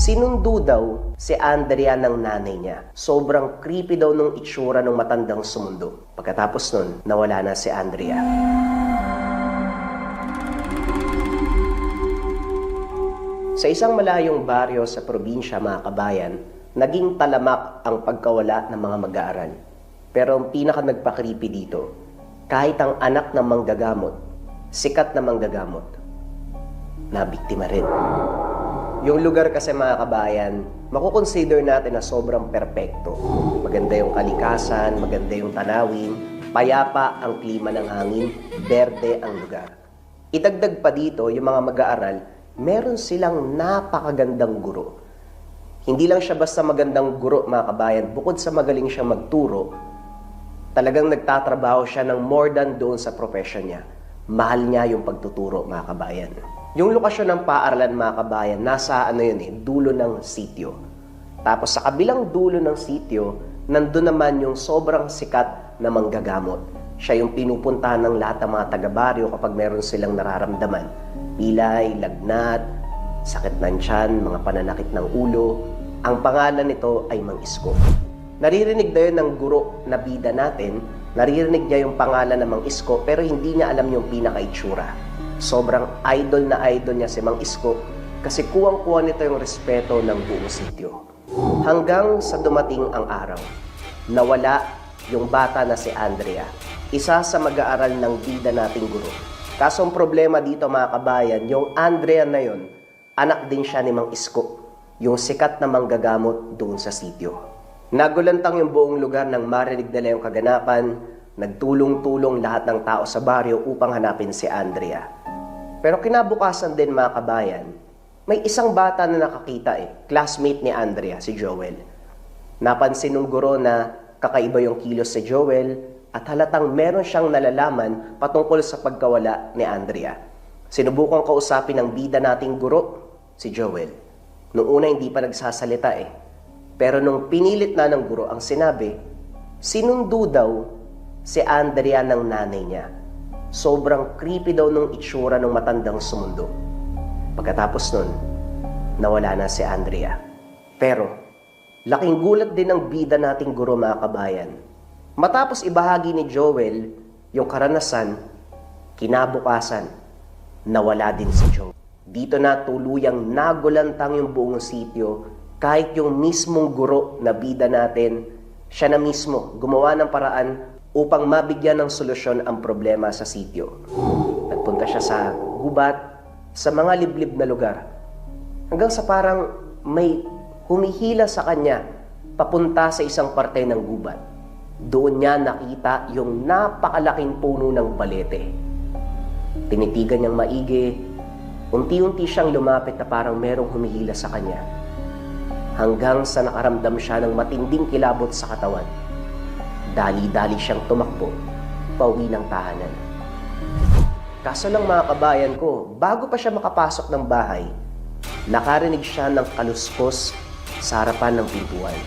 Sinundo daw si Andrea ng nanay niya. Sobrang creepy daw nung itsura ng matandang sumundo. Pagkatapos nun, nawala na si Andrea. Sa isang malayong baryo sa probinsya, mga kabayan, naging talamak ang pagkawala ng mga mag-aaral. Pero ang pinaka nagpa-creepy dito, kahit ang anak ng manggagamot, sikat na manggagamot, nabiktima rin. Yung lugar kasi, mga kabayan, makukonsider natin na sobrang perpekto. Maganda yung kalikasan, maganda yung tanawin, payapa ang klima ng hangin, berde ang lugar. Idagdag pa dito yung mga mag-aaral, meron silang napakagandang guro. Hindi lang siya basta magandang guro, mga kabayan, bukod sa magaling siya magturo, talagang nagtatrabaho siya ng more than doon sa profession niya. Mahal niya yung pagtuturo, mga kabayan. Yung lokasyon ng paaralan, mga kabayan, nasa dulo ng sitio. Tapos sa kabilang dulo ng sitio, nandun naman yung sobrang sikat na manggagamot. Siya yung pinupuntahan ng lahat ng mga taga-baryo kapag meron silang nararamdaman. Pilay, lagnat, sakit ng tiyan, mga pananakit ng ulo. Ang pangalan nito ay Mang Isko. Naririnig na yun ng guro na bida natin, naririnig niya yung pangalan ng Mang Isko, pero hindi niya alam yung pinaka-itsura. Sobrang idol niya si Mang Isko kasi kuwang-kuwa nito yung respeto ng buong sitio. Hanggang sa dumating ang araw, nawala yung bata na si Andrea, isa sa mag-aaral ng bida nating guro. Kaso ang problema dito, mga kabayan, yung Andrea na yun, anak din siya ni Mang Isko, yung sikat na manggagamot doon sa sitio. Nagulantang yung buong lugar nang marinig nila yung kaganapan, nagtulong-tulong lahat ng tao sa baryo upang hanapin si Andrea. Pero kinabukasan din, mga kabayan, may isang bata na nakakita classmate ni Andrea, si Joel. Napansin ng guro na kakaiba yung kilos si Joel at halatang meron siyang nalalaman patungkol sa pagkawala ni Andrea. Sinubukang kausapin ng bida nating guro, si Joel. Noong una hindi pa nagsasalita Pero nung pinilit na ng guro ang sinabi, sinundo daw si Andrea ng nanay niya. Sobrang creepy daw nung itsura ng matandang sumundo. Pagkatapos nun, nawala na si Andrea. Pero, laking gulat din ng bida nating guro, mga kabayan. Matapos ibahagi ni Joel yung karanasan, kinabukasan, nawala din si Joel. Dito na tuluyang nagulantang yung buong sitio, kahit yung mismong guro na bida natin, siya na mismo gumawa ng paraan upang mabigyan ng solusyon ang problema sa sitio. Nagpunta siya sa gubat, sa mga liblib na lugar, hanggang sa parang may humihila sa kanya papunta sa isang parte ng gubat. Doon niya nakita yung napakalaking puno ng balete. Tinitigan niyang maigi, unti-unti siyang lumapit na parang merong humihila sa kanya. Hanggang sa nakaramdam siya ng matinding kilabot sa katawan. Dali-dali siyang tumakbo, pauwi ng tahanan. Kaso lang, mga kabayan ko, bago pa siya makapasok ng bahay, nakarinig siya ng kaluskos sa harapan ng pintuan.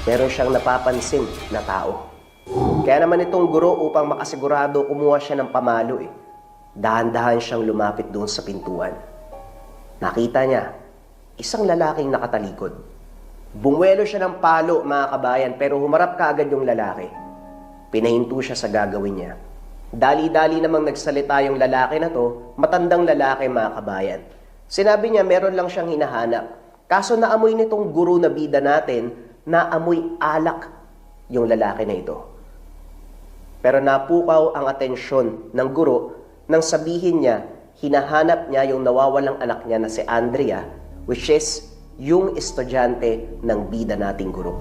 Meron siyang napapansin na tao. Kaya naman itong guro, upang makasigurado, kumuha siya ng pamalo Dahan-dahan siyang lumapit doon sa pintuan. Nakita niya, isang lalaking nakatalikod. Bumuelo siya ng palo, mga kabayan, pero humarap kaagad yung lalaki. Pinahinto siya sa gagawin niya. Dali-dali namang nagsalita yung lalaki na to, matandang lalaki, mga kabayan. Sinabi niya meron lang siyang hinahanap. Kaso naamoy nitong guro na bida natin, naamoy alak yung lalaki na ito. Pero napukaw ang atensyon ng guro nang sabihin niya, hinahanap niya yung nawawalang anak niya na si Andrea, which is yung estudyante ng bida nating guro.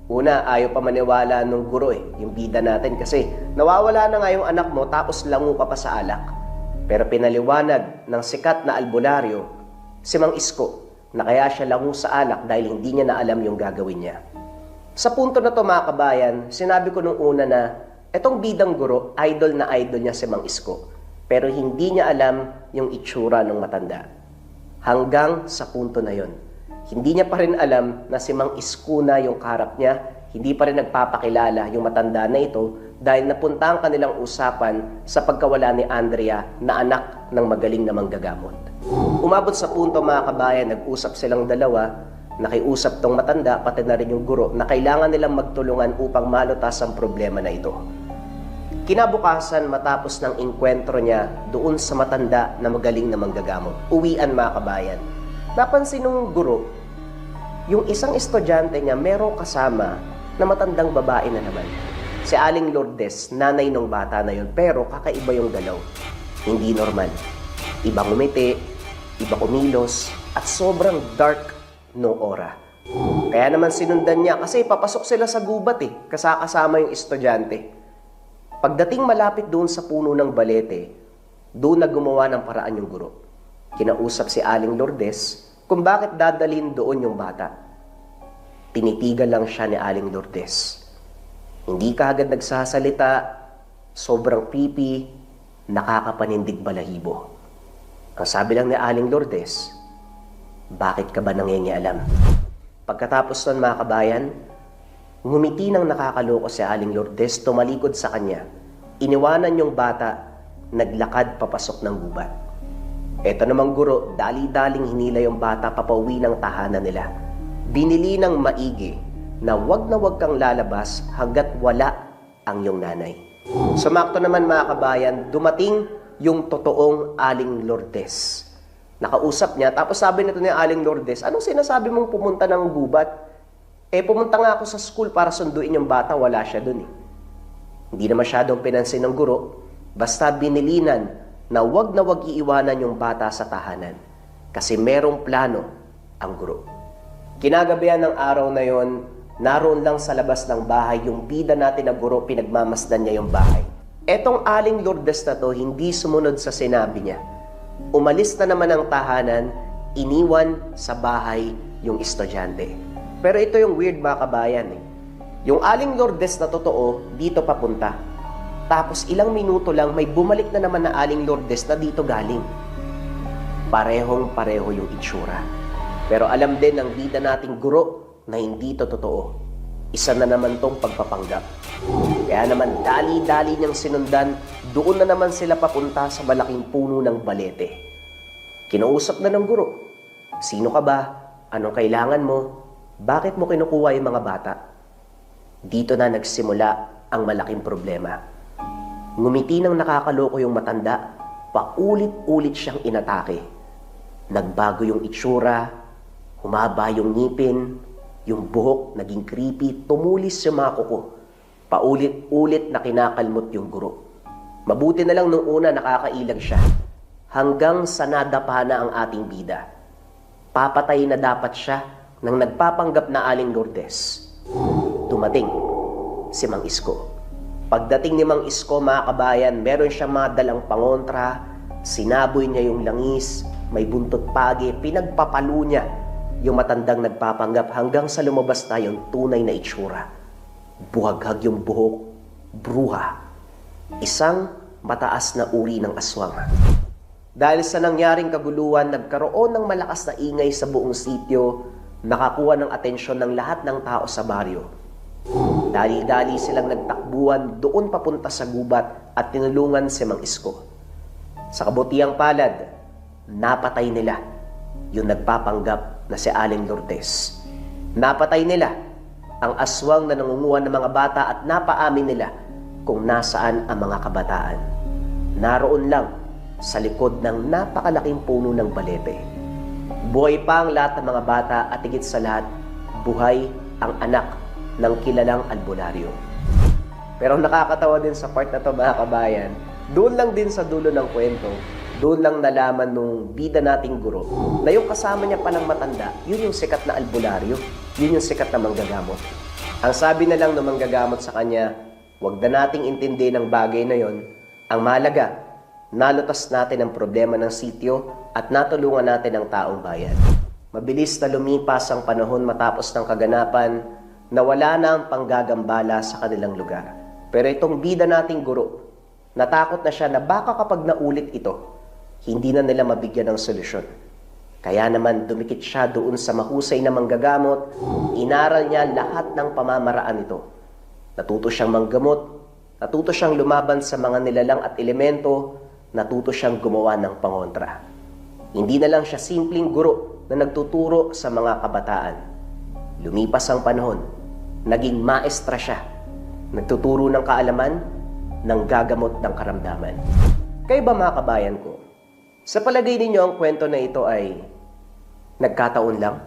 Una, ayaw pa maniwala nung guro yung bida natin kasi nawawala na nga yung anak mo tapos lango ka pa sa alak. Pero pinaliwanag ng sikat na albularyo si Mang Isko na kaya siya lango sa alak dahil hindi niya na alam yung gagawin niya. Sa punto na to, mga kabayan, sinabi ko nung una na etong bidang guro, idol na idol niya si Mang Isko. Pero hindi niya alam yung itsura ng matanda. Hanggang sa punto na yon. Hindi niya pa rin alam na si Mang Isko na yung kaharap niya, hindi pa rin nagpapakilala yung matanda na ito dahil napunta ang kanilang usapan sa pagkawala ni Andrea na anak ng magaling na manggagamot. Umabot sa punto mga kabayan, nag-usap silang dalawa, nakiusap tong matanda, pati na rin yung guro, na kailangan nilang magtulungan upang malutas ang problema na ito. Kinabukasan, matapos ng inkwentro niya doon sa matanda na magaling na manggagamot, uwian mga kabayan, napansin ng guro, yung isang estudyante niya merong kasama na matandang babae na naman. Si Aling Lourdes, nanay ng bata na yun, pero kakaiba yung galaw. Hindi normal. Iba ngumiti, iba kumilos, at sobrang dark no aura. Kaya naman sinundan niya kasi papasok sila sa gubat kasama yung estudyante. Pagdating malapit doon sa puno ng balete, doon na gumawa ng paraan yung guro. Kinausap si Aling Lourdes kung bakit dadalhin doon yung bata. Tinitigan lang siya ni Aling Lourdes. Hindi ka agad nagsasalita, sobrang creepy, nakakapanindig balahibo. Ang sabi lang ni Aling Lourdes, bakit ka ba nangingialam? Pagkatapos nun mga kabayan, ngumiti ng nakakaloko si Aling Lourdes, tumalikod sa kanya. Iniwanan yung bata, naglakad papasok ng gubat. Eto namang guro, dali-daling hinila yung bata papauwi ng tahanan nila. Binili ng maigi na wag kang lalabas hanggat wala ang iyong nanay. Sumakto naman mga kabayan, dumating yung totoong Aling Lourdes. Nakausap niya, tapos sabi nito ni Aling Lourdes, anong sinasabi mong pumunta ng gubat? Pumunta nga ako sa school para sunduin yung bata, wala siya dun . Hindi na masyadong pinansin ng guro, basta binilinan na wag iiwanan yung bata sa tahanan kasi merong plano ang guro. Kinagabihan ng araw na yon, naroon lang sa labas ng bahay yung bida natin na guro, pinagmamasdan niya yung bahay. Etong Aling Lourdes na to, hindi sumunod sa sinabi niya. Umalis na naman ang tahanan, iniwan sa bahay yung estudyante. Pero ito yung weird mga kabayan . Yung Aling Lourdes na totoo, dito papunta. Tapos ilang minuto lang, may bumalik na naman na Aling Lourdes na dito galing. Parehong-pareho yung itsura. Pero alam din ng bida nating guro na hindi to totoo. Isa na naman tong pagpapanggap. Kaya naman dali-dali niyang sinundan, doon na naman sila papunta sa malaking puno ng balete. Kinausap na ng guro, sino ka ba? Anong kailangan mo? Bakit mo kinukuha yung mga bata? Dito na nagsimula ang malaking problema. Ngumiti ng nakakaloko yung matanda, paulit-ulit siyang inatake. Nagbago yung itsura, humaba yung ngipin, yung buhok naging creepy, tumulis yung mga kuko. Paulit-ulit na kinakalmot yung guro. Mabuti na lang nung una nakakailag siya. Hanggang sa nadapa na ang ating bida. Papatay na dapat siya nang nagpapanggap na Aling Lourdes. Dumating si Mang Isko. Pagdating ni Mang Isko mga kabayan, meron siyang mga dalang pangontra, sinaboy niya yung langis, may buntot pagi, pinagpapalo niya yung matandang nagpapanggap hanggang sa lumabas na yung tunay na itsura. Buhaghag yung buhok, bruha. Isang mataas na uri ng aswang. Dahil sa nangyaring kaguluhan, nagkaroon ng malakas na ingay sa buong sitio, nakakuha ng atensyon ng lahat ng tao sa baryo. Dali-dali silang nagtakbuhan doon papunta sa gubat at tinulungan si Mang Isko. Sa kabutihang palad, napatay nila yung nagpapanggap na si Aling Lourdes. Napatay nila ang aswang na nangunguha ng mga bata at napaamin nila kung nasaan ang mga kabataan. Naroon lang sa likod ng napakalaking puno ng balete. Buhay pa ang lahat ng mga bata at higit sa lahat, buhay ang anak ng kilalang albularyo. Pero nakakatawa din sa part na to mga kabayan, doon lang din sa dulo ng kwento, doon lang nalaman nung bida nating guro na yung kasama niya palang matanda, yun yung sikat na albularyo, yun yung sikat na manggagamot. Ang sabi na lang ng manggagamot sa kanya, huwag na nating intindi ng bagay na yon. Ang mahalaga, nalutas natin ang problema ng sityo at natulungan natin ang taong bayan. Mabilis na lumipas ang panahon matapos ng kaganapan na wala na ang panggagambala sa kanilang lugar. Pero itong bida nating guro, natakot na siya na baka kapag naulit ito, hindi na nila mabigyan ng solusyon. Kaya naman dumikit siya doon sa mahusay na manggagamot, inaral niya lahat ng pamamaraan nito. Natuto siyang manggamot, natuto siyang lumaban sa mga nilalang at elemento, natuto siyang gumawa ng pangontra. Hindi na lang siya simpleng guro na nagtuturo sa mga kabataan. Lumipas ang panahon, naging maestra siya. Nagtuturo ng kaalaman, ng gagamot ng karamdaman. Kayo ba mga kabayan ko? Sa palagay ninyo ang kwento na ito ay nagkataon lang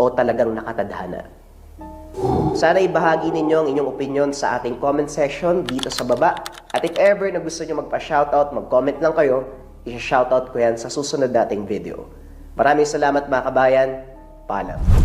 o talagang nakatadhana? Sana ibahagi ninyo ang inyong opinion sa ating comment section dito sa baba. At if ever na gusto nyo magpa-shoutout, mag-comment lang kayo, i-shoutout ko yan sa susunod nating video. Maraming salamat mga kabayan. Paalam.